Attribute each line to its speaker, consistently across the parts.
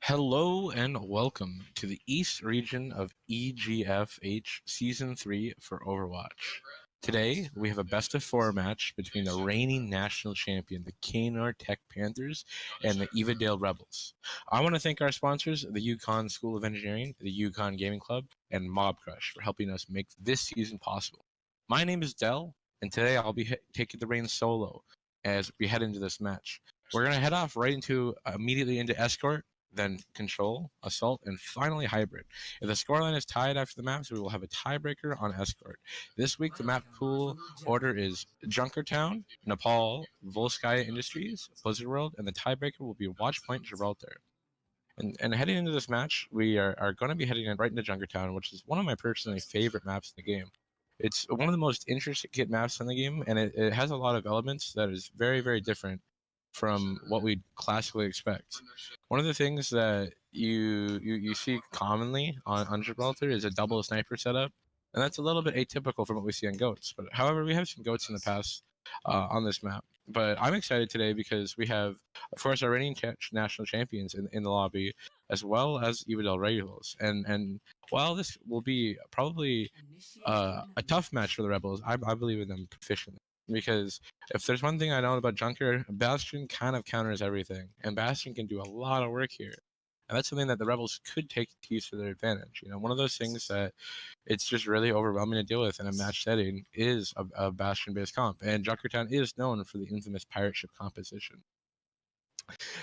Speaker 1: Hello and welcome to the East region of EGFH Season 3 for Overwatch. Today, we have a best of four match between the reigning national champion, the Kaynor Panthers, and the Evadale Rebels. I want to thank our sponsors, the Yukon School of Engineering, the Yukon Gaming Club, and Mob Crush for helping us make this season possible. My name is Dell, and today I'll be taking the reins solo as we head into this match. We're going to head off immediately into Escort, then Control, Assault, and finally Hybrid. If the scoreline is tied after the maps, we will have a tiebreaker on Escort. This week, the map pool order is Junkertown, Nepal, Volskaya Industries, Blizzard World, and the tiebreaker will be Watchpoint Gibraltar. And heading into this match, we are going to be heading right into Junkertown, which is one of my personally favorite maps in the game. It's one of the most interesting maps in the game, and it has a lot of elements that is very, very different from what we classically expect. One of the things that you see commonly on Gibraltar is a double sniper setup, and that's a little bit atypical from what we see on goats. But however, we have seen goats in the past on this map. But I'm excited today because we have, of course, our reigning national champions in the lobby, as well as Evadale regulars. And while this will be probably a tough match for the Rebels, I believe in them proficiently. Because if there's one thing I know about Junker, Bastion kind of counters everything, and Bastion can do a lot of work here. And that's something that the Rebels could take to use to their advantage. You know, one of those things that it's just really overwhelming to deal with in a match setting is a Bastion-based comp, and Junkertown is known for the infamous pirate ship composition.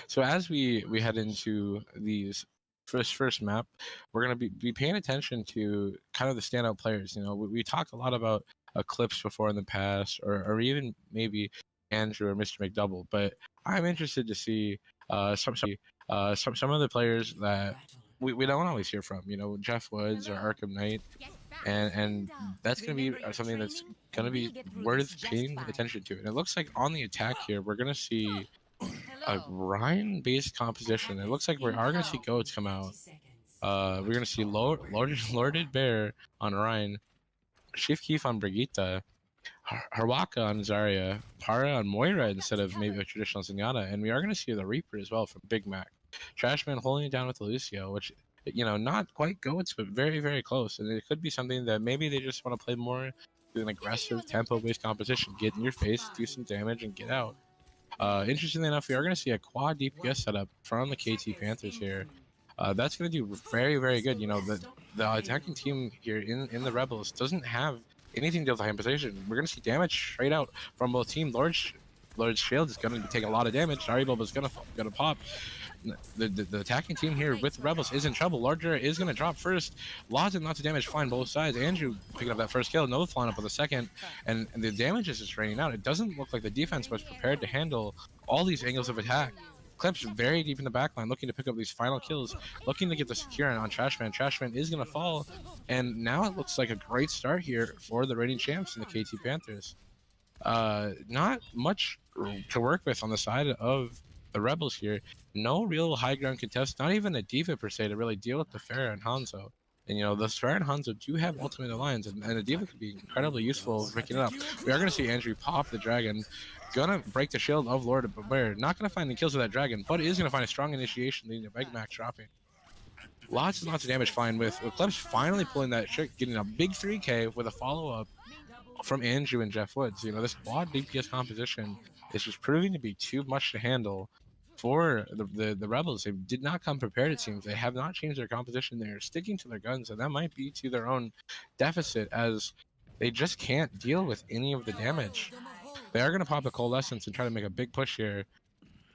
Speaker 1: So as we head into these first map, we're going to be paying attention to kind of the standout players. You know, we talked a lot about Eclipse before in the past, or even maybe Andrew or Mr. McDouble, but I'm interested to see some of the players that we don't always hear from. You know, Jeff Woods or Arkham Knight, and that's going to be something that's going to be worth paying attention to. And it looks like on the attack here, we're going to see a Ryan-based composition. It looks like we are going to see goats come out. We're going to see Lorded Bear on Ryan, Chief Keef on Brigitte, Harwaka on Zarya, Para on Moira instead of maybe a traditional Zenyatta, and we are going to see the Reaper as well from Big Mac. Trashman holding it down with the Lucio, which, you know, not quite goats, but very, very close. And it could be something that maybe they just want to play more with an aggressive tempo-based composition, get in your face, do some damage, and get out. Interestingly enough, we are going to see a quad DPS setup from the KT Panthers here. That's going to do very, very good. You know, the attacking team here in the Rebels doesn't have anything to do with the high position. We're going to see damage straight out from both teams. Lord's shield is going to take a lot of damage. Aribob is going to pop. The attacking team here with the Rebels is in trouble. Larger is going to drop first. Lots and lots of damage flying both sides. Andrew picking up that first kill. Nova flying up on the second. And the damage is just raining out. It doesn't look like the defense was prepared to handle all these angles of attack. Clips very deep in the backline, looking to pick up these final kills, looking to get the secure on Trashman. Trashman is going to fall, and now it looks like a great start here for the reigning champs in the KT Panthers. Not much to work with on the side of the Rebels here. No real high ground contest, not even a D.Va per se to really deal with the Pharah and Hanzo. And, you know, the Pharah and Hanzo do have ultimate alliance, and the D.Va could be incredibly useful picking it up. We are going to see Andrew pop the dragon. Gonna break the shield of Lord of Bear. Not gonna find the kills with that dragon, but is gonna find a strong initiation leading to Big Mac dropping. Lots and lots of damage flying with Eclipse finally pulling that trick, getting a big 3K with a follow-up from Andrew and Jeff Woods. You know, this quad DPS composition is just proving to be too much to handle for the Rebels. They did not come prepared, it seems. They have not changed their composition. They're sticking to their guns, and that might be to their own deficit, as they just can't deal with any of the damage. They are going to pop a Coalescence and try to make a big push here.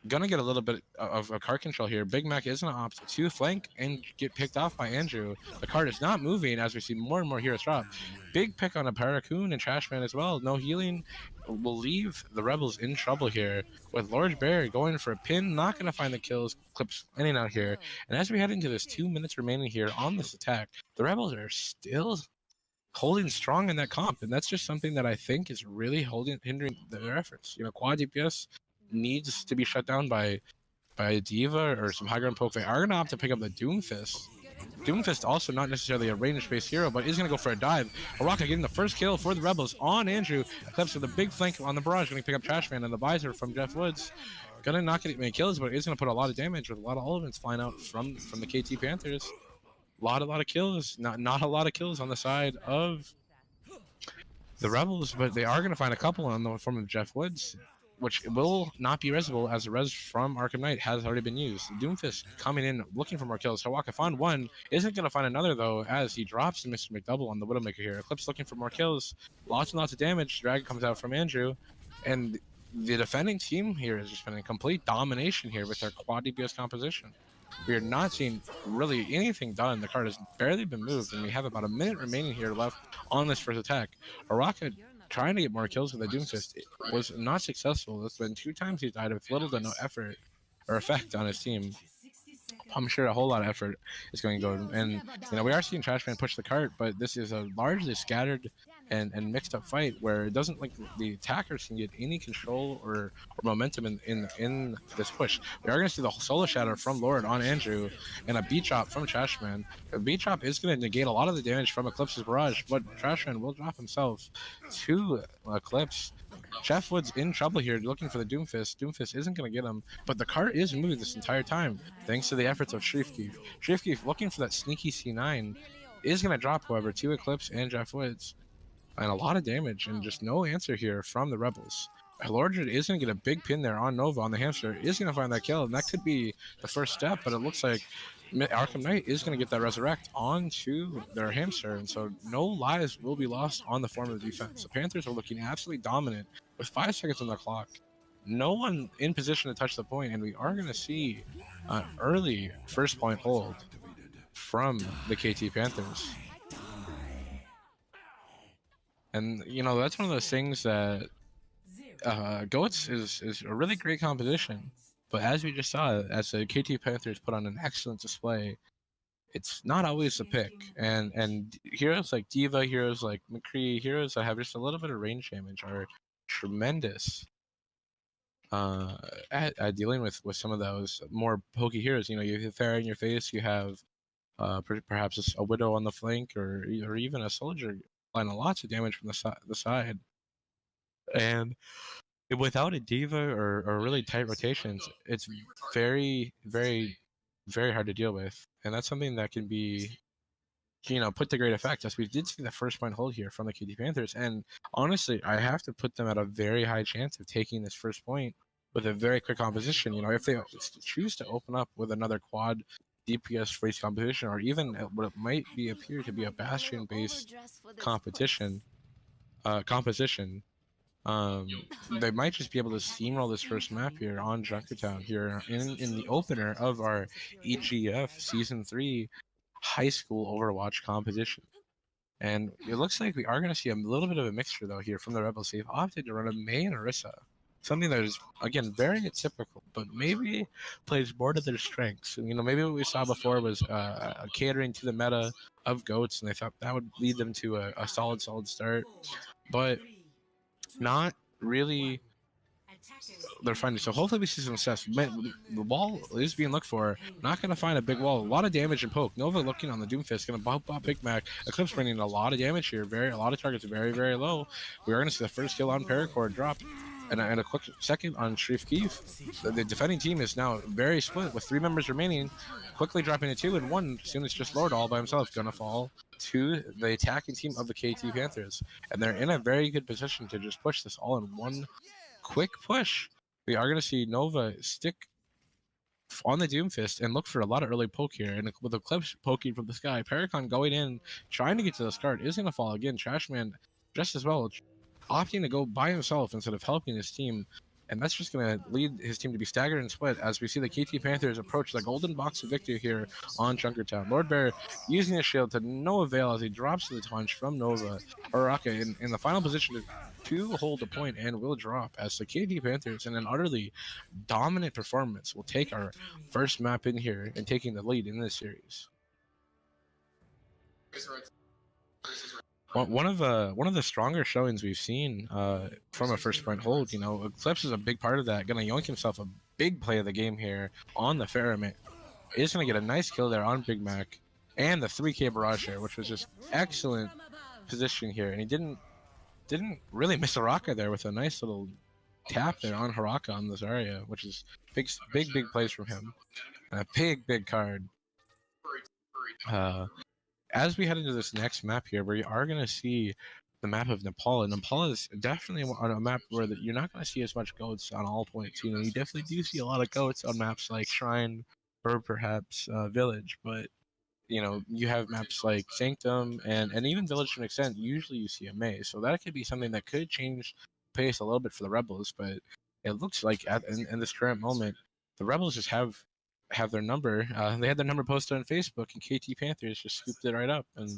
Speaker 1: Going to get a little bit of a card control here. Big Mac is going to opt to flank and get picked off by Andrew. The card is not moving as we see more and more heroes drop. Big pick on a Paracoon and Trashman as well. No healing will leave the Rebels in trouble here, with Lord Bear going for a pin. Not going to find the kills. Clips in and out here. And as we head into this 2 minutes remaining here on this attack, the Rebels are still holding strong in that comp, and that's just something that I think is really hindering their efforts. You know, quad DPS needs to be shut down by a D.Va or some high ground poke. They are going to opt to pick up the Doomfist. Doomfist also not necessarily a range-based hero, but is going to go for a dive. Araka getting the first kill for the Rebels on Andrew. Eclipse with a big flank on the barrage, going to pick up Trashman and the visor from Jeff Woods. Gonna not get many kills, but it's gonna put a lot of damage with a lot of elements flying out from the KT Panthers. A lot of kills. Not a lot of kills on the side of the Rebels, but they are gonna find a couple in the form of Jeff Woods, which will not be resible as the res from Arkham Knight has already been used. Doomfist coming in looking for more kills. Hawaka found one, isn't going to find another though as he drops Mr. McDouble on the Widowmaker here. Eclipse looking for more kills, lots and lots of damage. Dragon comes out from Andrew, and the defending team here has just been in complete domination here with their quad DPS composition. We are not seeing really anything done. The card has barely been moved, and we have about a minute remaining here left on this first attack. Araka trying to get more kills with the Doomfist was not successful. It's been 2 times he's died with little to no effort or effect on his team. I'm sure a whole lot of effort is going to go, and we are seeing Trashman push the cart, but this is a largely scattered and mixed up fight where it doesn't like the attackers can get any control or momentum in this push. We are going to see the solo shatter from Lord on Andrew and a beat chop from Trashman. The beat chop is going to negate a lot of the damage from Eclipse's barrage, but Trashman will drop himself to Eclipse. Jeff Wood's in trouble here looking for the Doomfist. Doomfist isn't going to get him, but the cart is moved this entire time thanks to the efforts of Shrifkeef. Shrifkeef looking for that sneaky C9 is going to drop, however, to Eclipse and Jeff Woods. And a lot of damage and just no answer here from the Rebels. Lordred is going to get a big pin there on Nova on the hamster. Is going to find that kill, and that could be the first step, but it looks like Arkham Knight is going to get that resurrect onto their hamster, and so no lives will be lost on the form of the defense. The Panthers are looking absolutely dominant with 5 seconds on the clock. No one in position to touch the point, and we are going to see an early first point hold from the KT Panthers. And that's one of those things that Goats is a really great competition. But as we just saw, as the KT Panthers put on an excellent display, it's not always the pick. And heroes like Diva, heroes like McCree, heroes that have just a little bit of range damage are tremendous at dealing with some of those more pokey heroes. You have Thera in your face, you have perhaps a Widow on the flank, or even a soldier applying lots of damage from the side. And without a Diva or really tight rotations, it's very, very, very hard to deal with. And that's something that can be, put to great effect, as we did see the first point hold here from the KT Panthers. And honestly, I have to put them at a very high chance of taking this first point with a very quick composition. If they choose to open up with another quad DPS race competition, or even what it might appear to be a Bastion-based composition, they might just be able to steamroll this first map here on Junkertown here in the opener of our EGF Season 3 high school Overwatch competition. And it looks like we are going to see a little bit of a mixture, though, here from the Rebels. They've opted to run a Mei and Orisa. Something that is, again, very atypical, but maybe plays more to their strengths. And, maybe what we saw before was catering to the meta of Goats, and they thought that would lead them to a solid start. But not really they're finding. So hopefully we see some success. The wall is being looked for. Not going to find a big wall. A lot of damage and poke. Nova looking on the Doomfist. Going to bump Big Mac. Eclipse bringing a lot of damage here. A lot of targets very, very low. We are going to see the first kill on Paracord drop. And a quick second on Shrifkeef. The defending team is now very split with 3 members remaining. Quickly dropping a 2 and 1. Soon it's just Lord all by himself. Going to fall to the attacking team of the KT Panthers. And they're in a very good position to just push this all in one quick push. We are going to see Nova stick on the Doomfist and look for a lot of early poke here. And with Eclipse poking from the sky, Paracon going in, trying to get to this card, is going to fall again. Trashman just as well, opting to go by himself instead of helping his team. And that's just going to lead his team to be staggered and split as we see the KT Panthers approach the golden box of victory here on Junkertown. Lord Bear using his shield to no avail as he drops to the punch from Nova. Araka in the final position to hold the point and will drop as the KT Panthers, in an utterly dominant performance, will take our first map in here and taking the lead in this series. One of the stronger showings we've seen from a first point hold. Eclipse is a big part of that. Gonna yoink himself a big play of the game here on the Ferramit. He's gonna get a nice kill there on Big Mac and the 3K barrage here, which was just excellent position here. And he didn't really miss a rocket there with a nice little tap there on Haraka on this area, which is big plays from him. And a big card. As we head into this next map here, we are going to see the map of Nepal. And Nepal is definitely on a map where you're not going to see as much goats on all points. You know, you definitely do see a lot of goats on maps like Shrine or perhaps Village, but you know, you have maps like Sanctum and even Village to an extent. Usually you see a May, so that could be something that could change pace a little bit for the Rebels. But it looks like in this current moment, the Rebels just have their number. They had their number posted on Facebook, and KT Panthers just scooped it right up. And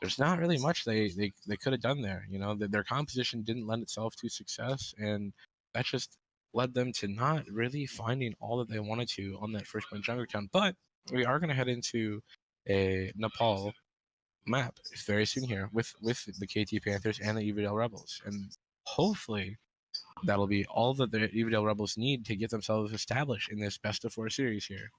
Speaker 1: there's not really much they could have done there. You know, their composition didn't lend itself to success, and that just led them to not really finding all that they wanted to on that first point Jungle Town. But we are going to head into a Nepal map very soon here with the KT Panthers and the Evadale Rebels, and hopefully that'll be all that the Evadale Rebels need to get themselves established in this best of 4 series here.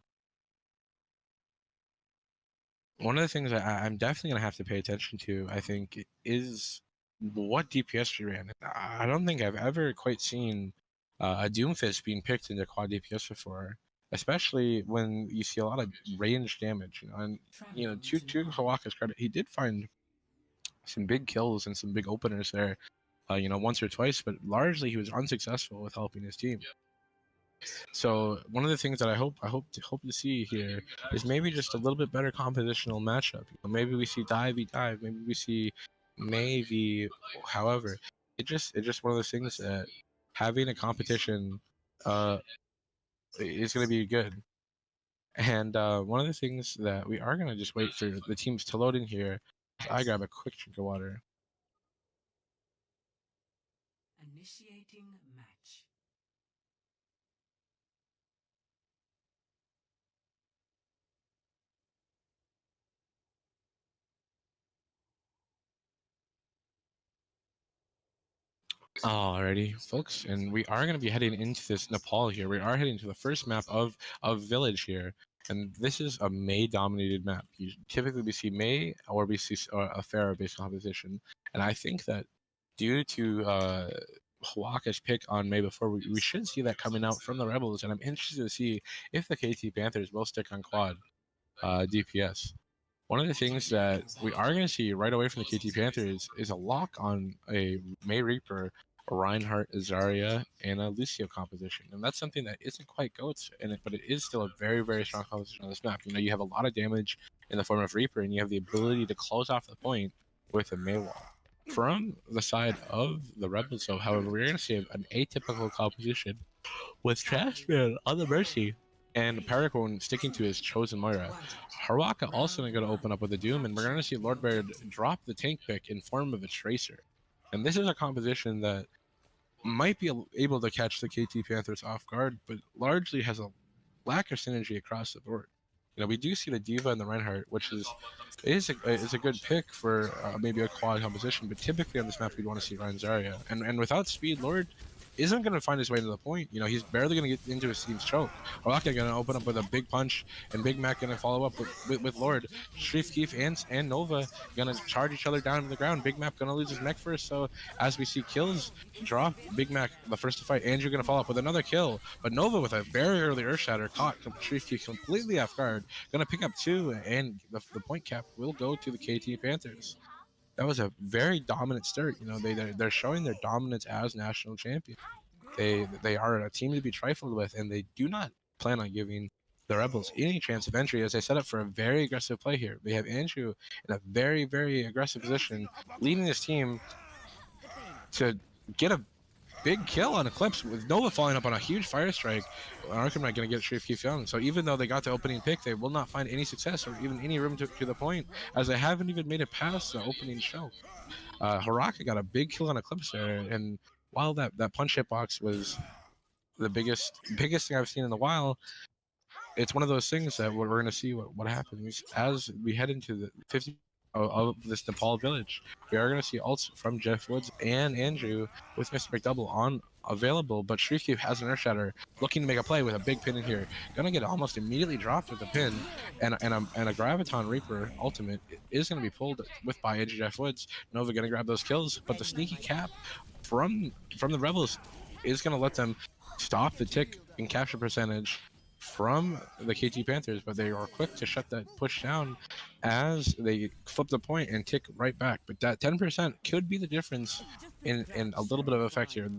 Speaker 1: One of the things that I'm definitely going to have to pay attention to, I think, is what DPS she ran. I don't think I've ever quite seen a Doomfist being picked into quad DPS before, especially when you see a lot of range damage. You know, and you know, to Hawaka's credit, he did find some big kills and some big openers there. You know, once or twice, but largely he was unsuccessful with helping his team. So one of the things that I hope to see here is maybe just a little bit better compositional matchup. You know, maybe we see dive v dive, maybe we see maybe however. It's just one of those things that having a competition is going to be good. And one of the things that we are going to just wait for the teams to load in here. I grab a quick drink of water.
Speaker 2: Initiating match.
Speaker 1: Alrighty, folks, and we are going to be heading into this Nepal here. We are heading to the first map of Village here, and this is a May-dominated map. You typically we see May or we see a Pharah-based composition, and I think that due to Hawaka's pick on May before, we should see that coming out from the Rebels, and I'm interested to see if the KT Panthers will stick on quad DPS. One of the things that we are going to see right away from the KT Panthers is a lock on a May Reaper, a Reinhardt, a Zarya, and a Lucio composition. And that's something that isn't quite GOATS in it, but it is still a very strong composition on this map. You know, you have a lot of damage in the form of Reaper, and you have the ability to close off the point with a May wall. From the side of the Rebels, though, however, we're going to see an atypical composition with Trashman on the Mercy and Paragon sticking to his chosen Moira. Haraka also going to open up with a Doom, and we're going to see Lordbeard drop the tank pick in form of a Tracer. And this is a composition that might be able to catch the KT Panthers off guard, but largely has a lack of synergy across the board. You know, we do see the Diva and the Reinhardt, which is a good pick for maybe a quad composition, but typically on this map we'd want to see Ryan Zarya. And without speed, Lord isn't going to find his way to the point. You know, he's barely going to get into his team's choke. Haraka going to open up with a big punch, and Big Mac going to follow up with Lord. Shrif Keef and Nova going to charge each other down to the ground. Big Mac going to lose his mech first, so as we see kills drop, Big Mac the first to fight. Andrew going to follow up with another kill, but Nova with a very early Earth Shatter caught Shrif Keef completely off guard. Going to pick up 2, and the point cap will go to the KT Panthers. That was a very dominant start. You know, they're showing their dominance as national champion. They are a team to be trifled with, and they do not plan on giving the Rebels any chance of entry, as they set up for a very aggressive play here. They have Andrew in a very aggressive position, leading his team to get a big kill on Eclipse, with Nova falling up on a huge fire strike. Arkham not going to get Sharif Keith Young. So even though they got the opening pick, they will not find any success or even any room to the point, as they haven't even made it past the opening show. Haraka got a big kill on Eclipse there, and while that punch hitbox was the biggest thing I've seen in a while, it's one of those things that we're going to see what happens as we head into the 50 of this Nepal village. We are going to see ults from Jeff Woods and Andrew with Mr. McDouble on available, but Shrieky has an Earth Shatter looking to make a play with a big pin in here. Going to get almost immediately dropped with a pin, and a Graviton Reaper ultimate is going to be pulled with by Jeff Woods. Nova going to grab those kills, but the sneaky cap from the Rebels is going to let them stop the tick and capture percentage from the KT Panthers, but they are quick to shut that push down as they flip the point and tick right back. But that 10% could be the difference in a little bit of effect here.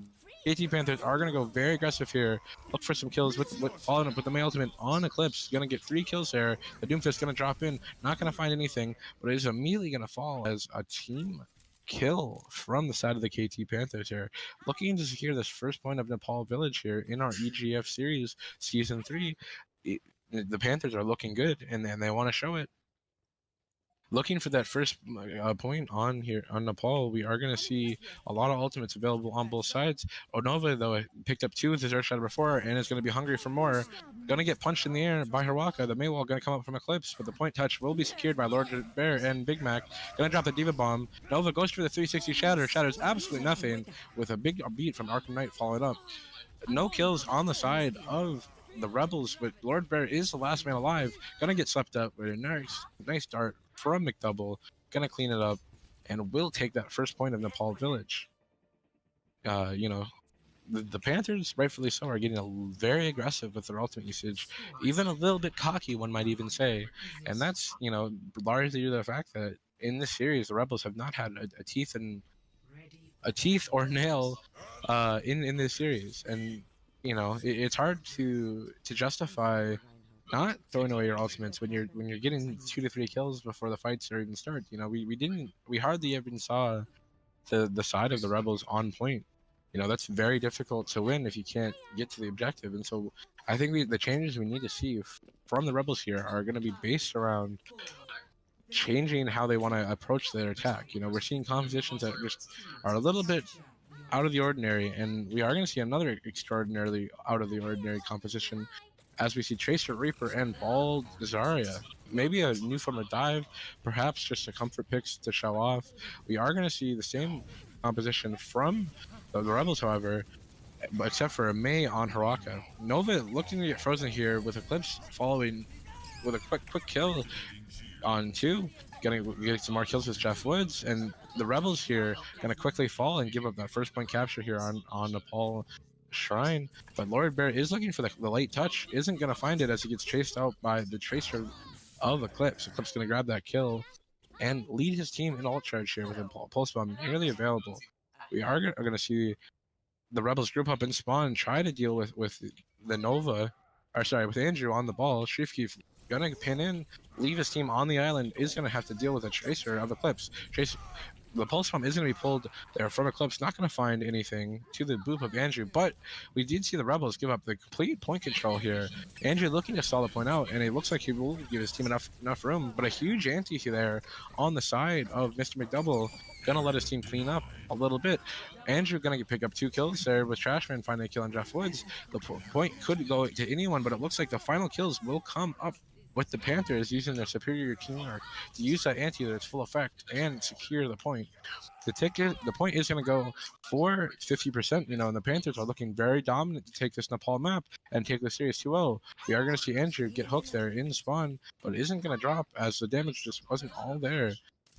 Speaker 1: KT Panthers are going to go very aggressive here, look for some kills with following up with the May Ultimate on Eclipse. Going to get 3 kills there. The Doomfist going to drop in, not going to find anything, but it is immediately going to fall as a team kill from the side of the KT Panthers here, looking to secure this first point of Nepal Village here in our EGF series season 3. The Panthers are looking good, and they want to show it. Looking for that first point on here on Nepal, we are going to see a lot of ultimates available on both sides. Onova, though, picked up 2 with his Earth Shatter before and is going to be hungry for more. Going to get punched in the air by Hirawaka. The Maywall going to come up from Eclipse, but the point touch will be secured by Lord Bear and Big Mac. Going to drop the Diva Bomb. Nova goes for the 360 Shatter. Shatters absolutely nothing with a big beat from Arkham Knight following up. No kills on the side of the Rebels, but Lord Bear is the last man alive. Gonna get swept up with a nice dart from McDouble. Gonna clean it up, and will take that first point of Nepal Village. You know, the Panthers, rightfully so, are getting very aggressive with their ultimate usage, even a little bit cocky, one might even say. And that's, you know, largely due to the fact that in this series, the Rebels have not had a teeth or nail in this series, and you know it's hard to justify not throwing away your ultimates when you're getting 2 to 3 kills before the fights are even start. You know, we hardly even saw the side of the Rebels on point. You know, that's very difficult to win if you can't get to the objective. And so I think the changes we need to see from the Rebels here are going to be based around changing how they want to approach their attack. You know, we're seeing compositions that just are a little bit out of the ordinary, and we are going to see another extraordinarily out of the ordinary composition as we see Tracer Reaper and Bald Zarya. Maybe a new form of dive, perhaps just a comfort picks to show off. We are going to see the same composition from the Rebels, however, except for a May on Haraka. Nova looking to get frozen here with Eclipse following with a quick kill on 2, getting some more kills with Jeff Woods, and the Rebels here gonna quickly fall and give up that first point capture here on Nepal Shrine. But Lord Bear is looking for the late touch, isn't gonna find it as he gets chased out by the Tracer of Eclipse. Eclipse gonna grab that kill and lead his team in ult charge here with a Pulse Bomb nearly available. We are gonna see the Rebels group up and spawn and try to deal with the Nova, or sorry, with Andrew on the ball. Shrifkeef gonna pin in, leave his team on the island, is gonna have to deal with a Tracer of Eclipse. The Pulse Bomb is going to be pulled there from Eclipse, not going to find anything to the boop of Andrew, but we did see the Rebels give up the complete point control here. Andrew looking to stall the point out, and it looks like he will give his team enough room, but a huge anti there on the side of Mr. McDouble, going to let his team clean up a little bit. Andrew going to pick up 2 kills there with Trashman finding a kill on Jeff Woods. The point could go to anyone, but it looks like the final kills will come up with the Panthers using their superior teamwork to use that anti to its full effect and secure the point. The point is going to go for 50%, you know, and the Panthers are looking very dominant to take this Nepal map and take the series 2-0. We are going to see Andrew get hooked there in spawn, but isn't going to drop as the damage just wasn't all there.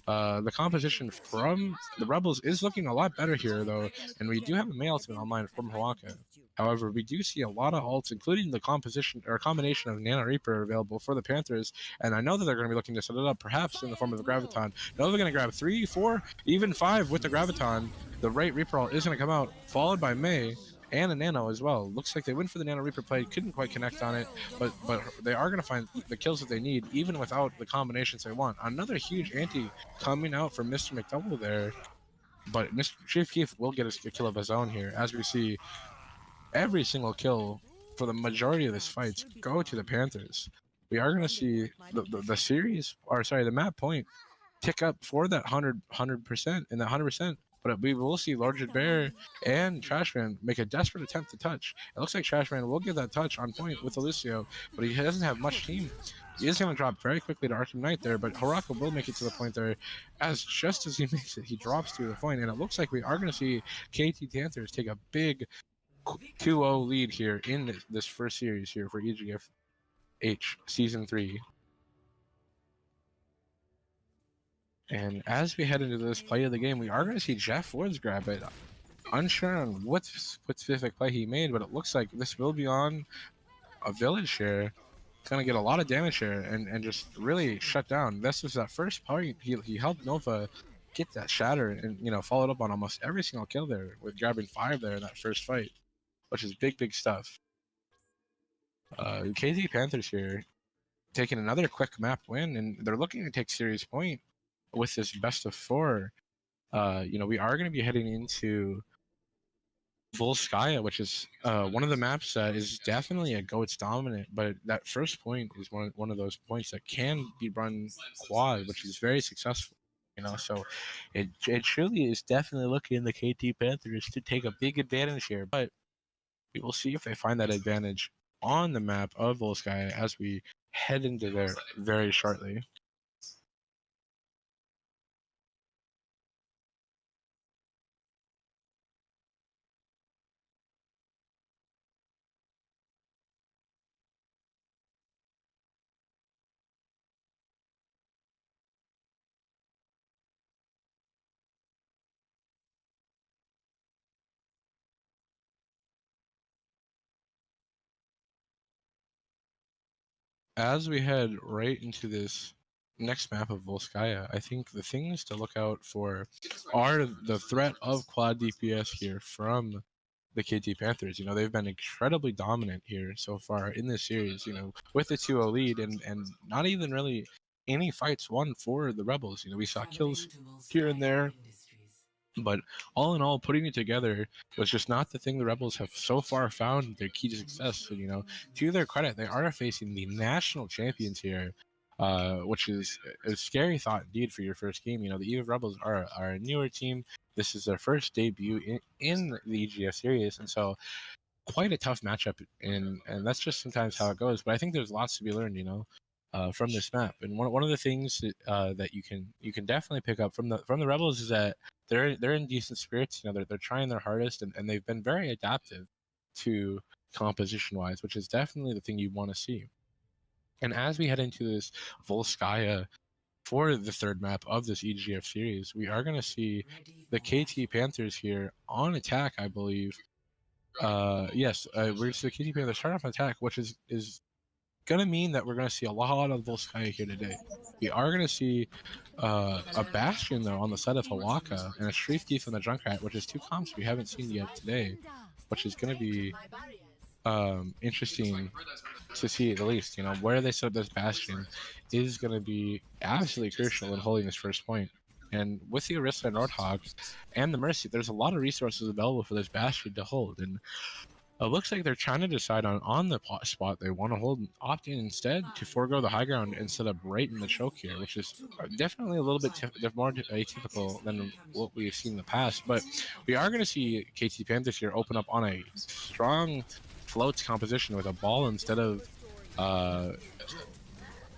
Speaker 1: The composition from the Rebels is looking a lot better here, though, and we do have a May ultimate online from Hawaka. However, we do see a lot of ults, including the composition or combination of Nano Reaper available for the Panthers, and I know that they're going to be looking to set it up, perhaps in the form of a Graviton. No, they're going to grab 3, 4, even 5 with the Graviton. The right Reaper ult is going to come out, followed by May and a Nano as well. Looks like they went for the Nano Reaper play, couldn't quite connect on it, but they are going to find the kills that they need, even without the combinations they want. Another huge anti coming out from Mr. McDouble there, but Mr. Chief Keef will get a kill of his own here, as we see every single kill for the majority of this fights go to the Panthers. We are going to see the series, or sorry, the map point tick up for that 100% and that 100%. But we will see Larger Bear and Trashman make a desperate attempt to touch. It looks like Trashman will get that touch on point with Lucio, but he doesn't have much team. He is going to drop very quickly to Arkham Knight there, but Haraka will make it to the point there. As just as he makes it, he drops through the point, and it looks like we are going to see KT Panthers take a big 2-0 lead here in this first series here for EGFH Season 3. And as we head into this play of the game, we are going to see Jeff Woods grab it Unsure on what specific play he made, but it looks like this will be on a village here. It's gonna get a lot of damage here and just really shut down. This was that first point. He helped Nova get that shatter and followed up on almost every single kill there with grabbing 5 there in that first fight, which is big stuff. KZ Panthers here taking another quick map win, and they're looking to take series point with this best of 4. We are going to be heading into Volskaya, which is one of the maps that is definitely a goats dominant, but that first point is one of those points that can be run quad, which is very successful. So it truly is definitely looking the KT Panthers to take a big advantage here, but we will see if they find that advantage on the map of Volskaya as we head into there very shortly. As we head right into this next map of Volskaya, I think the things to look out for are the threat of quad DPS here from the KT Panthers. They've been incredibly dominant here so far in this series, with the 2-0 lead and not even really any fights won for the Rebels. We saw kills here and there, but all in all, putting it together was just not the thing the Rebels have so far found their key to success. So, to their credit, they are facing the national champions here, which is a scary thought indeed for your first game. The EVE Rebels are a newer team. This is their first debut in the EGF series, and so quite a tough matchup, and that's just sometimes how it goes. But I think there's lots to be learned, from this map. And one of the things that you can definitely pick up from the Rebels is that they're in decent spirits. They're trying their hardest, and they've been very adaptive to composition wise, which is definitely the thing you want to see. And as we head into this Volskaya for the third map of this EGF series, we are going to see the KT Panthers here on attack, I believe. Yes, we're going to see the KT Panthers start off on attack, which is going to mean that we're going to see a lot of Volskaya here today. We are going to see a Bastion, though, on the side of Hawaka, and a Shriek Thief and the Junkrat, which is 2 comps we haven't seen yet today, which is going to be interesting to see at the least. Where they set this Bastion is going to be absolutely crucial in holding this first point. And with the Orisa and Nordhog and the Mercy, there's a lot of resources available for this Bastion to hold. And it looks like they're trying to decide on the spot they want to hold, opting instead to forego the high ground and set up right in the choke here, which is definitely a little bit more atypical than what we've seen in the past. But we are going to see KT Panthers here open up on a strong floats composition with a ball instead of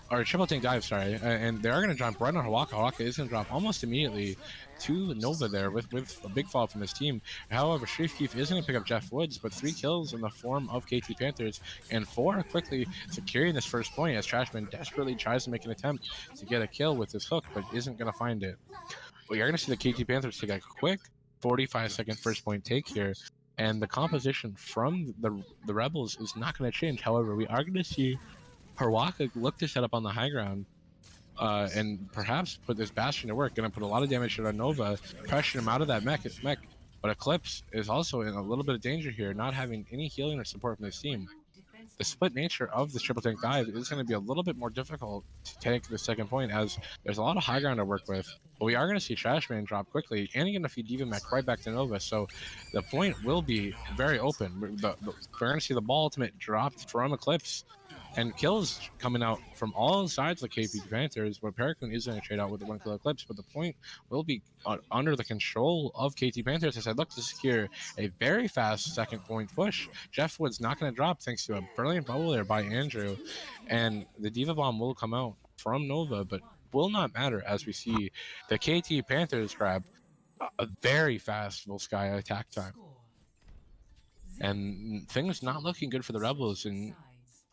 Speaker 1: or triple tank dive, sorry, and they are going to jump right on Hawaka. Hawaka is going to drop almost immediately to Nova there with a big fall from his team. However, Shriek Thief is going to pick up Jeff Woods, but 3 kills in the form of KT Panthers, and 4 quickly securing this first point as Trashman desperately tries to make an attempt to get a kill with his hook, but isn't going to find it. We are going to see the KT Panthers take a quick 45-second first point take here, and the composition from the Rebels is not going to change. However, we are going to see Hawaka look to set up on the high ground and perhaps put this Bastion to work. Going to put a lot of damage on Nova, pressure him out of that mech. But Eclipse is also in a little bit of danger here, not having any healing or support from his team. The split nature of this triple tank dive is going to be a little bit more difficult to take the second point, as there's a lot of high ground to work with. But we are going to see Trashman drop quickly, and going to feed Diva Mech right back to Nova. So the point will be very open. We're going to see the ball ultimate dropped from Eclipse, and kills coming out from all sides of the KP Panthers, where Paracoon is going to trade out with the 1 kill Eclipse, but the point will be under the control of KT Panthers as I look to secure a very fast second point push. Jeff Wood's not going to drop thanks to a brilliant bubble there by Andrew, and the Diva Bomb will come out from Nova, but will not matter as we see the KT Panthers grab a very fast Volskaya attack time. And things not looking good for the Rebels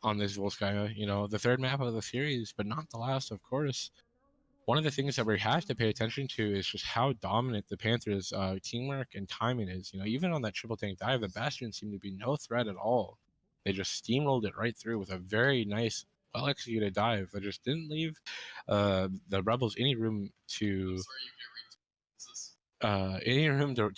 Speaker 1: on this Volskaya, the third map of the series, but not the last, of course. one of the things that we have to pay attention to is just how dominant the Panthers' teamwork and timing is. Even on that triple tank dive, the Bastion seemed to be no threat at all. They just steamrolled it right through with a very nice, well executed dive that just didn't leave the Rebels any room to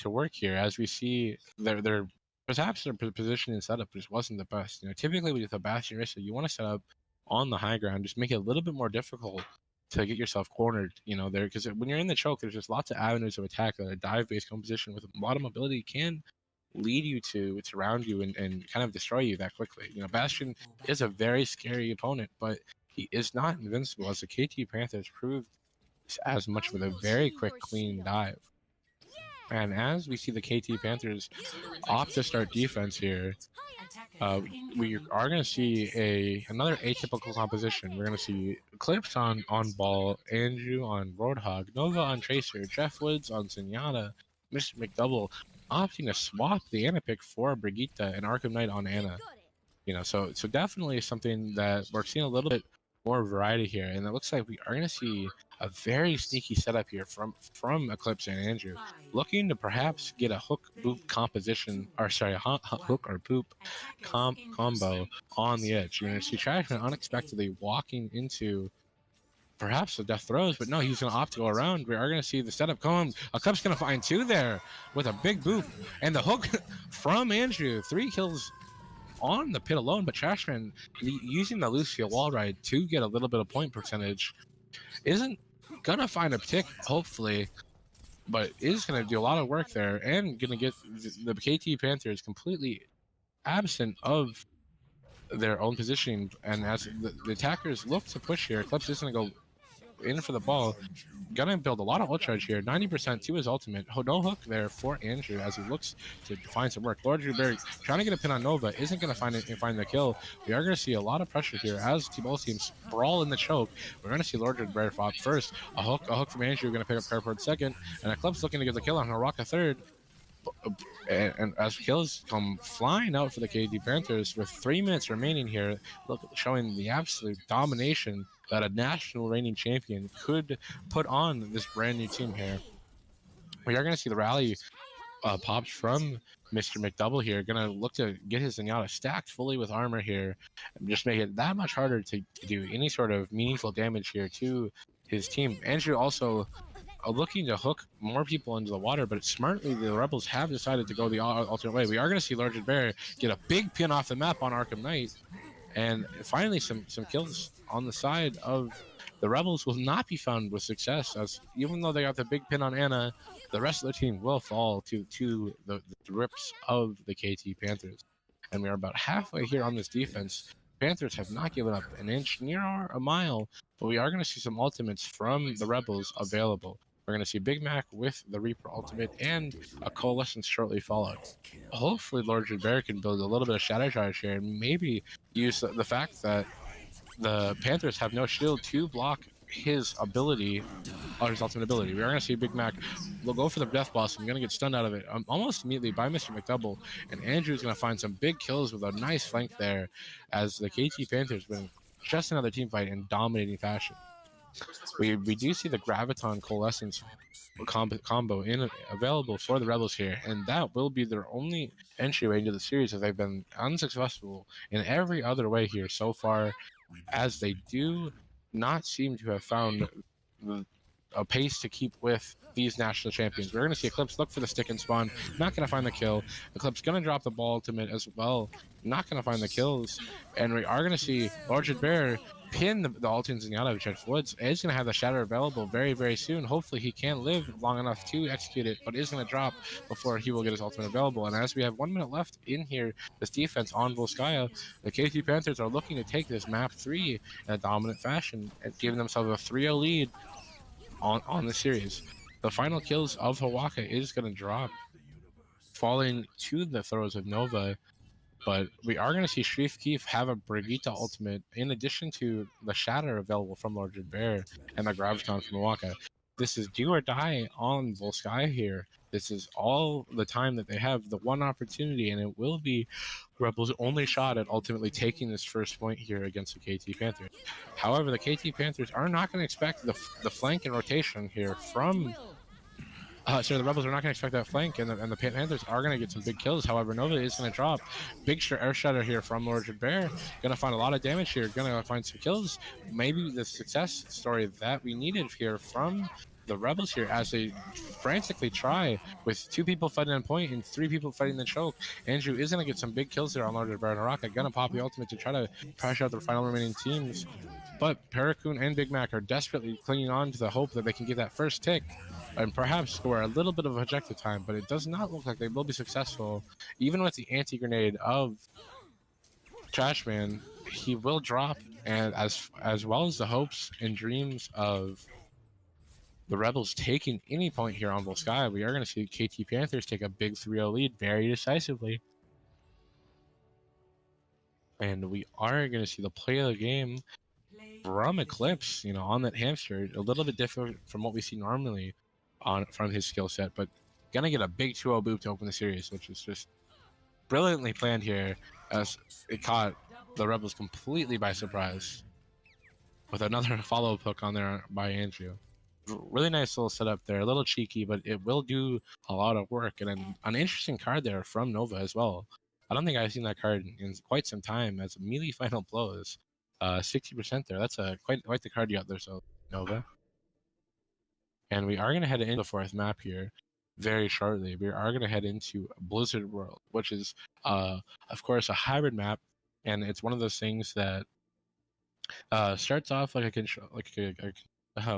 Speaker 1: work here. As we see, their perhaps their position and setup just wasn't the best. Typically with a Bastion Rissa, you want to set up on the high ground, just make it a little bit more difficult to get yourself cornered, there, because when you're in the choke, there's just lots of avenues of attack that a dive-based composition with a lot of mobility can lead you to surround you and kind of destroy you that quickly. Bastion is a very scary opponent, but he is not invincible, as the KT Panthers proved as much with a very quick, clean dive. And as we see the KT Panthers opt to start defense here, we are going to see another atypical composition. We're going to see Eclipse on ball, Andrew on Roadhog, Nova on Tracer, Jeff Woods on Zenyatta, Mr. McDouble opting to swap the Ana pick for Brigitte and Arkham Knight on Ana. So definitely something that we're seeing a little bit more variety here, and it looks like we are going to see a very sneaky setup here from Eclipse and Andrew, looking to perhaps get a hook boop composition, or sorry, hook or poop combo on the edge. You're going to see Trashman unexpectedly walking into perhaps the death throws, but no, he's going to opt to go around. We are going to see the setup come. Eclipse going to find two there with a big boop, and the hook from Andrew. 3 kills on the pit alone, but Trashman using the Lucio wall ride to get a little bit of point percentage isn't gonna find a tick, hopefully, but is gonna do a lot of work there and gonna get the KT Panthers completely absent of their own positioning. And as the attackers look to push here, Eclipse is gonna go in for the ball. Gonna build a lot of ult charge here, 90% to his ultimate. No hook there for Andrew as he looks to find some work. Lord Drewberry trying to get a pin on Nova, isn't gonna find the kill. We are gonna see a lot of pressure here as both teams sprawl in the choke. We're gonna see Lord Drewberry fought first. A hook from Andrew, gonna pick up Carport second, and Eclipse looking to get the kill on Rock a third. And as kills come flying out for the KD Panthers with 3 minutes remaining here, showing the absolute domination that a national reigning champion could put on this brand new team here. We are going to see the rally pops from Mr. McDouble here, going to look to get his Zenyatta stacked fully with armor here, and just make it that much harder to do any sort of meaningful damage here to his team. Andrew also looking to hook more people into the water, but smartly the Rebels have decided to go the alternate way. We are going to see Large Bear get a big pin off the map on Arkham Knight, and finally some kills on the side of the Rebels will not be found with success, as even though they got the big pin on Ana, the rest of the team will fall to the grips of the KT Panthers. And we are about halfway here on this defense. Panthers have not given up an inch, near a mile, but we are going to see some ultimates from the Rebels available. We're going to see Big Mac with the Reaper ultimate and a Coalescence shortly followed. Hopefully Lord Bear can build a little bit of shadow charge here and maybe use the fact that the Panthers have no shield to block his ability, or his ultimate ability. We are going to see Big Mac will go for the death boss. I'm going to get stunned out of it almost immediately by Mr. McDouble, and Andrew's going to find some big kills with a nice flank there, as the KT Panthers win just another team fight in dominating fashion. We do see the Graviton Coalescence combo available for the Rebels here, and that will be their only entryway into the series, as they've been unsuccessful in every other way here so far, as they do not seem to have found a pace to keep with these national champions. We're going to see Eclipse look for the stick and spawn, not going to find the kill. Eclipse going to drop the ball ultimate as well, not going to find the kills. And we are going to see Large Bear pin the Altins Zenyatta of Jeff Woods. Is going to have the Shatter available very, very soon. Hopefully he can live long enough to execute it, but is going to drop before he will get his ultimate available. And as we have 1 minute left in here, this defense on Volskaya, the KT Panthers are looking to take this map 3 in a dominant fashion and giving themselves a 3-0 lead on the series. The final kills of Hawaka is going to drop, falling to the throws of Nova, but we are going to see Shrif Keef have a Brigitte ultimate in addition to the Shatter available from Large Bear and the Graviton from Hawaka. This is do or die on Volsky here. This is all the time that they have, the one opportunity, and it will be Rebels' only shot at ultimately taking this first point here against the KT Panthers. However, the KT Panthers are not going to expect the flank and rotation here from so the Rebels are not going to expect that flank, and the Panthers are going to get some big kills. However, Nova is going to drop. Big air shatter here from Lord Bear. Going to find a lot of damage here. Going to find some kills. Maybe the success story that we needed here from the Rebels here as they frantically try with 2 people fighting on point and 3 people fighting the choke. Andrew is going to get some big kills there on Lord Bear and Araka. Going to pop the ultimate to try to crash out the final remaining teams. But Paracoon and Big Mac are desperately clinging on to the hope that they can get that first tick and perhaps score a little bit of objective time, but it does not look like they will be successful. Even with the anti-grenade of Trashman, he will drop, and as well as the hopes and dreams of the Rebels taking any point here on Volsky, we are going to see KT Panthers take a big 3-0 lead very decisively. And we are going to see the play of the game from Eclipse, on that hamster, a little bit different from what we see normally from his skill set, but gonna get a big 2-0 boop to open the series, which is just brilliantly planned here, as it caught the Rebels completely by surprise with another follow-up hook on there by Andrew. Really nice little setup there, a little cheeky, but it will do a lot of work, and an interesting card there from Nova as well. I don't think I've seen that card in quite some time as melee final blows. 60% there. That's quite the card you got there, so Nova. And we are going to head into the 4th map here very shortly. We are going to head into Blizzard World, which is, of course, a hybrid map, and it's one of those things that starts off like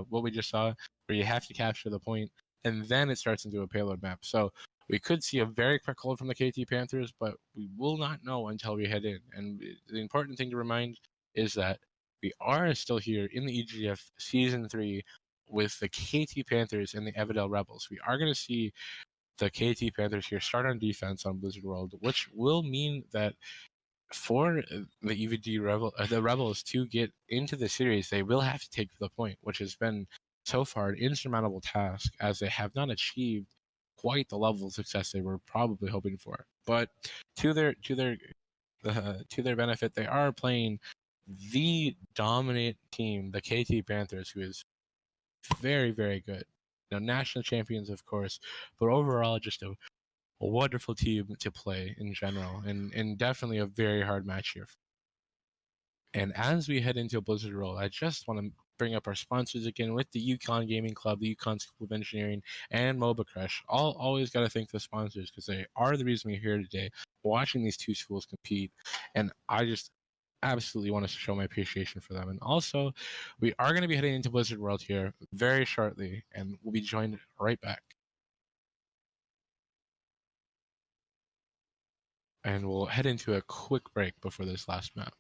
Speaker 1: what we just saw, where you have to capture the point, and then it starts into a payload map. So we could see a very quick hold from the KT Panthers, but we will not know until we head in. And the important thing to remind is that we are still here in the EGF Season 3 with the KT Panthers and the Evadale Rebels. We are going to see the KT Panthers here start on defense on Blizzard World, which will mean that for the the Rebels to get into the series, they will have to take the point, which has been so far an insurmountable task, as they have not achieved quite the level of success they were probably hoping for. But to their benefit, they are playing the dominant team, the KT Panthers, who is very, very good. National champions, of course, but overall just a wonderful team to play in general, and definitely a very hard match here. And as we head into Blizzard World, I just want to bring up our sponsors again with the Yukon Gaming Club, the Yukon School of Engineering, and MOBA Crush. Always got to thank the sponsors, because they are the reason we're here today, watching these two schools compete. And I just absolutely want to show my appreciation for them. And also, we are going to be heading into Blizzard World here very shortly, and we'll be joined right back. And we'll head into a quick break before this last map.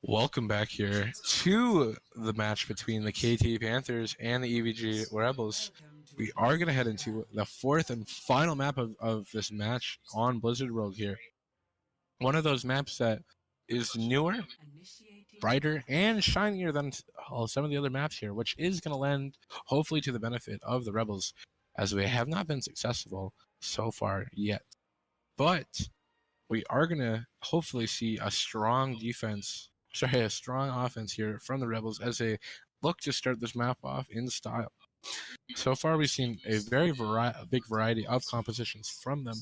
Speaker 1: Welcome back here to the match between the KT Panthers and the EVG Rebels. We are going to head into the fourth and final map of this match on Blizzard World here. One of those maps that is newer, brighter, and shinier than some of the other maps here, which is going to lend hopefully to the benefit of the Rebels, as we have not been successful so far yet. But we are going to hopefully see a strong offense here from the Rebels as they look to start this map off in style. So far, we've seen a big variety of compositions from them,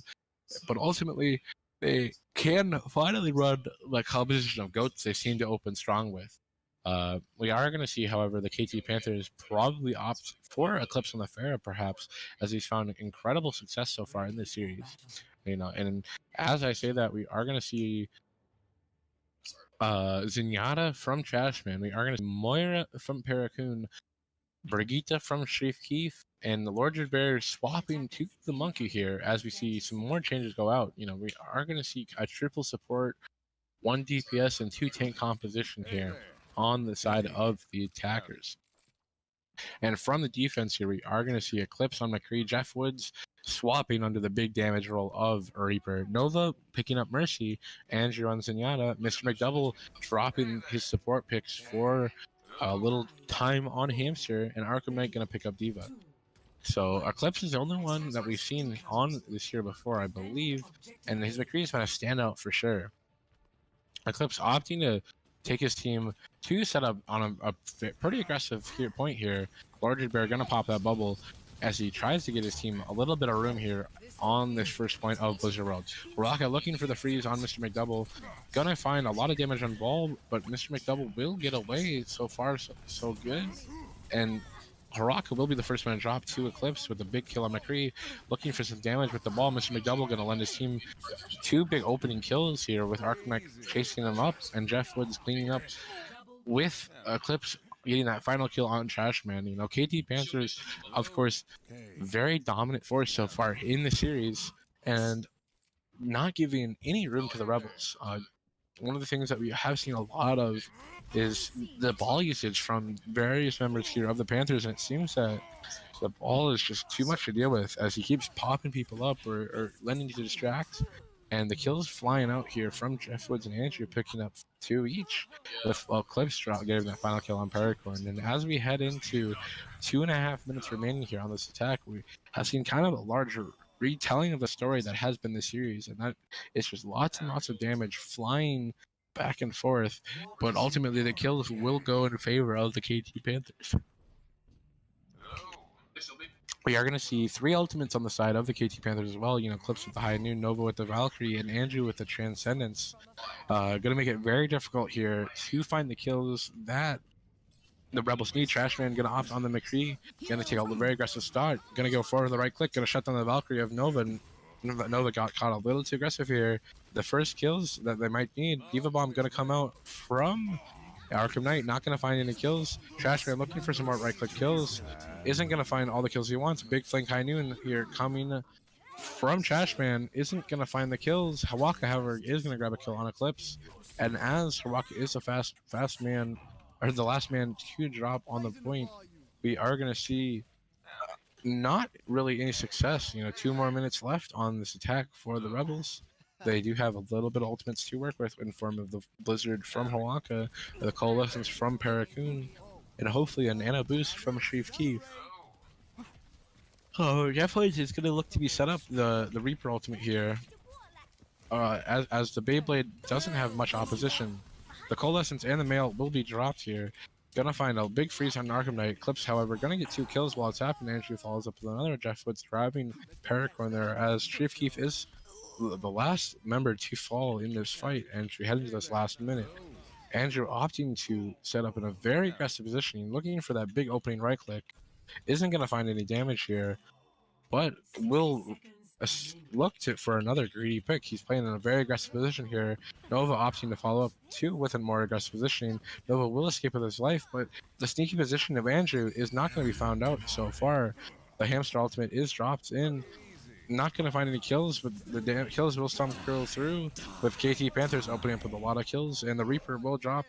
Speaker 1: but ultimately, they can finally run the composition of goats they seem to open strong with. We are going to see, however, the KT Panthers probably opt for Eclipse on the Pharaoh, perhaps, as he's found incredible success so far in this series. And as I say that, we are going to see Zenyatta from Trashman. We are going to see Moira from Paracoon, Brigitte from Shrif Keef, and the Lord Bear swapping to the Monkey here as we see some more changes go out. We are going to see a triple support, 1 DPS, and 2 tank composition here on the side of the attackers. And from the defense here, we are going to see Eclipse on McCree, Jeff Woods swapping under the big damage role of Reaper, Nova picking up Mercy, Andrew on Zenyatta, Mr. McDouble dropping his support picks for a little time on Hamster, and Arkham Knight going to pick up Diva. So Eclipse is the only one that we've seen on this year before, I believe, and his McCree has been a standout for sure. Eclipse opting to take his team to set up on a pretty aggressive point here. Lord Bear going to pop that bubble as he tries to get his team a little bit of room here on this first point of Blizzard World. Raka looking for the freeze on Mr. McDouble. Gonna find a lot of damage on Ball, but Mr. McDouble will get away. So far, so good. And Haraka will be the first one to drop to Eclipse with a big kill on McCree. Looking for some damage with the ball. Mr. McDouble going to lend his team 2 big opening kills here with Arkham chasing them up and Jeff Woods cleaning up with Eclipse getting that final kill on Trashman. KT Panthers, of course, very dominant force so far in the series and not giving any room to the Rebels. One of the things that we have seen a lot of is the ball usage from various members here of the Panthers, and it seems that the ball is just too much to deal with as he keeps popping people up or lending to distract. And the kills flying out here from Jeff Woods and Andrew picking up 2 each, with Eclipse drop getting that final kill on Paracorn. And as we head into 2.5 minutes remaining here on this attack, we have seen kind of a larger retelling of the story that has been the series, and that it's just lots and lots of damage flying back and forth, but ultimately the kills will go in favor of the KT Panthers. We are going to see 3 ultimates on the side of the KT Panthers as well. Eclipse with the High Noon, Nova with the Valkyrie, and Andrew with the Transcendence. Going to make it very difficult here to find the kills that the Rebels need. Trashman going to opt on the McCree. Going to take a very aggressive start. Going to go forward with the right click. Going to shut down the Valkyrie of Nova. And Nova got caught a little too aggressive here. The first kills that they might need. Diva Bomb going to come out from Arkham Knight. Not going to find any kills. Trashman looking for some more right click kills. Isn't going to find all the kills he wants. Big Flank High Noon here coming from Trashman. Isn't going to find the kills. Hawaka, however, is going to grab a kill on Eclipse. And as Hawaka is a fast man, or the last man to drop on the point, we are going to see not really any success. 2 more minutes left on this attack for the Rebels. They do have a little bit of ultimates to work with in form of the Blizzard from Hawaka, the Coalescence from Paracoon, and hopefully a nano boost from Shrif Keef. Definitely is going to look to be set up the Reaper ultimate here. As the Beyblade doesn't have much opposition, the Coalescence and the Mail will be dropped here. Gonna find a big freeze on Arkham Knight. Eclipse, however, gonna get 2 kills while it's happening. Andrew follows up with another. Jeff Woods grabbing Paracorn there as Shrif Keef is the last member to fall in this fight, and we head into this last minute. Andrew opting to set up in a very aggressive position, looking for that big opening right click. Isn't going to find any damage here, but will look for another greedy pick. He's playing in a very aggressive position here. Nova opting to follow up too with a more aggressive positioning. Nova will escape with his life, but the sneaky position of Andrew is not going to be found out so far. The Hamster ultimate is dropped in. Not going to find any kills, but the kills will some curl through with KT Panthers opening up with a lot of kills, and the Reaper will drop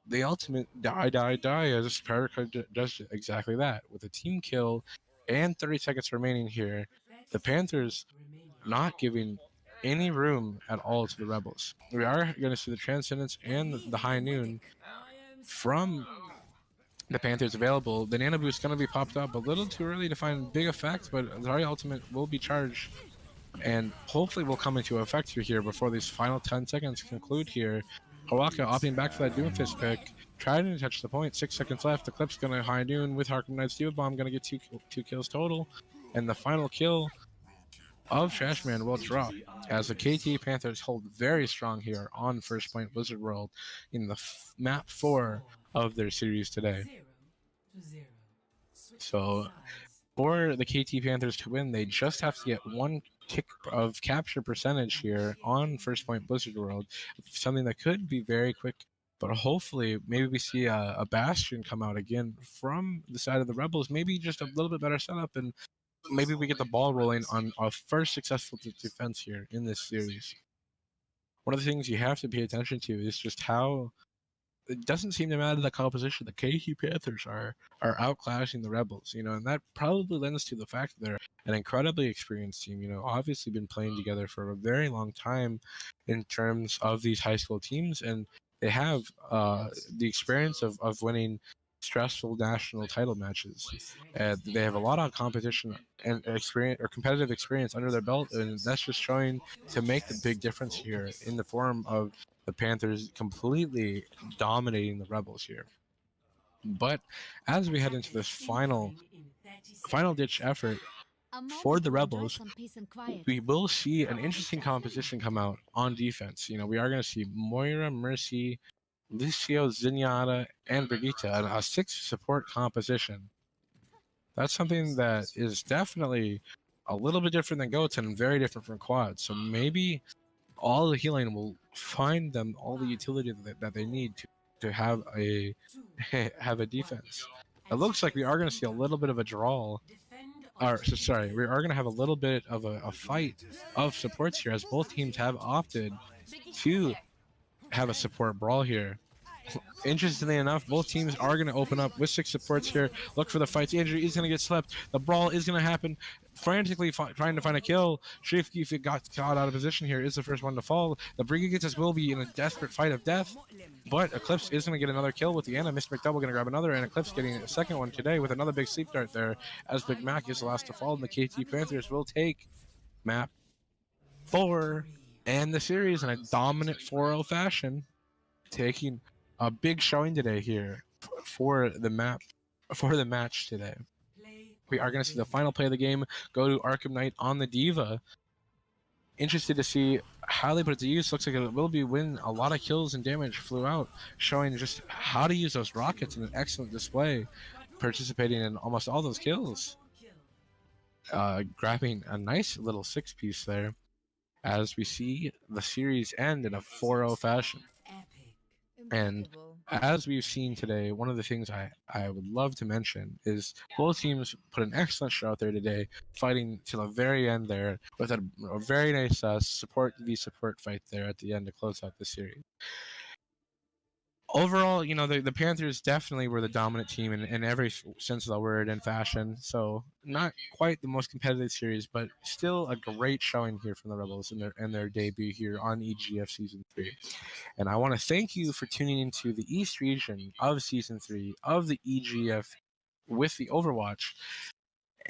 Speaker 1: the ultimate die, die, die, as Paracord does exactly that. With a team kill and 30 seconds remaining here,
Speaker 2: 30
Speaker 1: the Panthers
Speaker 2: seconds remaining.
Speaker 1: not giving any room at all to the Rebels. We are going to see the Transcendence and the High Noon
Speaker 2: I am
Speaker 1: from
Speaker 2: strong.
Speaker 1: the Panthers available. The Nano Boost going to be popped up a little too early to find big effect, but Zarya Ultimate will be charged and hopefully will come into effect here before these final 10 seconds
Speaker 2: 10
Speaker 1: conclude here.
Speaker 2: seconds remaining.
Speaker 1: Hawaka opting back for that Doomfist pick. Trying to touch the point. 6 seconds left. The clip's going to High Noon with Harkin Knight's Diva Bomb. Going to get two kills total. And the final kill of Trashman will drop
Speaker 2: Into
Speaker 1: as the
Speaker 2: iris.
Speaker 1: KT Panthers hold very strong here on First Point Blizzard World in the map 4
Speaker 2: Score
Speaker 1: of their series today.
Speaker 2: 0-0. Switching
Speaker 1: So
Speaker 2: sides.
Speaker 1: for the KT Panthers to win, they just have to get one tick of capture percentage here on First Point Blizzard World, something that could be very quick. But hopefully, maybe we see a Bastion come out again from the side of the Rebels. Maybe just a little bit better setup, and maybe we get the ball rolling on our first successful defense here in this series. One of the things you have to pay attention to is just how it doesn't seem to matter the composition. The KT Panthers are outclassing the Rebels, and that probably lends to the fact that they're an incredibly experienced team. Obviously been playing together for a very long time in terms of these high school teams, and they have the experience of winning stressful national title matches. And they have a lot of competition and experience or competitive experience under their belt, and that's just showing to make the big difference here in the form of the Panthers completely dominating the Rebels here. But as we head into this
Speaker 2: Attackers
Speaker 1: final
Speaker 2: incoming in 30
Speaker 1: final ditch
Speaker 2: seconds.
Speaker 1: effort
Speaker 3: A
Speaker 1: for
Speaker 3: moment
Speaker 1: the
Speaker 3: to enjoy
Speaker 1: Rebels,
Speaker 3: some peace and quiet.
Speaker 1: we will see an interesting composition come out on defense. We are going to see Moira, Mercy, Lucio, Zenyatta, and Brigitte, a 6 support composition. That's something that is definitely a little bit different than Goats and very different from Quad. So maybe all the healing will find them all the utility that they need to have a have a defense. It looks like we are going to see a little bit of a draw.
Speaker 2: Defend
Speaker 1: Or sorry,
Speaker 2: objective
Speaker 1: we are going to have a little bit of a fight of supports here, as both teams have opted to have a support brawl here. Interestingly enough, both teams are going to open up with 6 supports here. Look for the fights. Andrew is going to get slept. The brawl is going to happen. Frantically trying to find a kill. Shrifky, if it got caught out of position here, is the first one to fall. The Brigitte will be in a desperate fight of death. But Eclipse is going to get another kill with the Anna. Mr. McDouble going to grab another, and Eclipse getting a second one today with another big sleep dart there, as Big Mac is the last to fall, and the KT Panthers will take map 4 and the series in a dominant 4-0 fashion, taking a big showing today here for the match today. We are going to see the final play of the game go to Arkham Knight on the Diva. Interested to see how they put it to use. Looks like it will be when a lot of kills and damage flew out, showing just how to use those rockets in an excellent display, participating in almost all those kills. Grabbing a nice little 6-piece there as we see the series end in a 4-0 fashion. And
Speaker 3: Impeccable.
Speaker 1: as we've seen today, one of the things I would love to mention is both teams put an excellent show out there today, fighting to the very end there with a very nice support v support fight there at the end to close out the series. Overall, the Panthers definitely were the dominant team in every sense of the word and fashion. So not quite the most competitive series, but still a great showing here from the Rebels in their debut here on EGF Season 3. And I want to thank you for tuning into the East region of Season 3 of the EGF with the Overwatch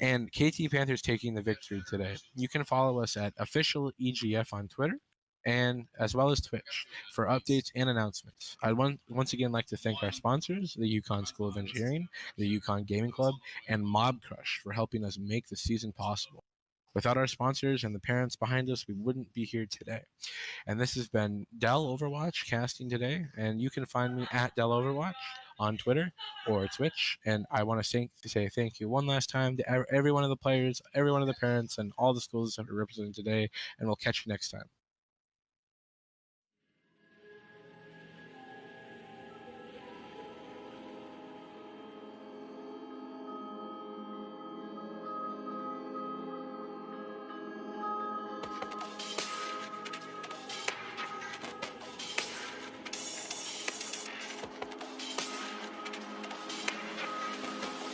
Speaker 1: and KT Panthers taking the victory today. You can follow us at official EGF on Twitter and as well as Twitch for updates and announcements. I'd once again like to thank our sponsors, the Yukon School of Engineering, the Yukon Gaming Club, and Mob Crush for helping us make the season possible. Without our sponsors and the parents behind us, we wouldn't be here today. And this has been Dell Overwatch casting today, and you can find me at Dell Overwatch on Twitter or Twitch. And I want to say thank you one last time to every one of the players, every one of the parents, and all the schools that are represented today. And we'll catch you next time.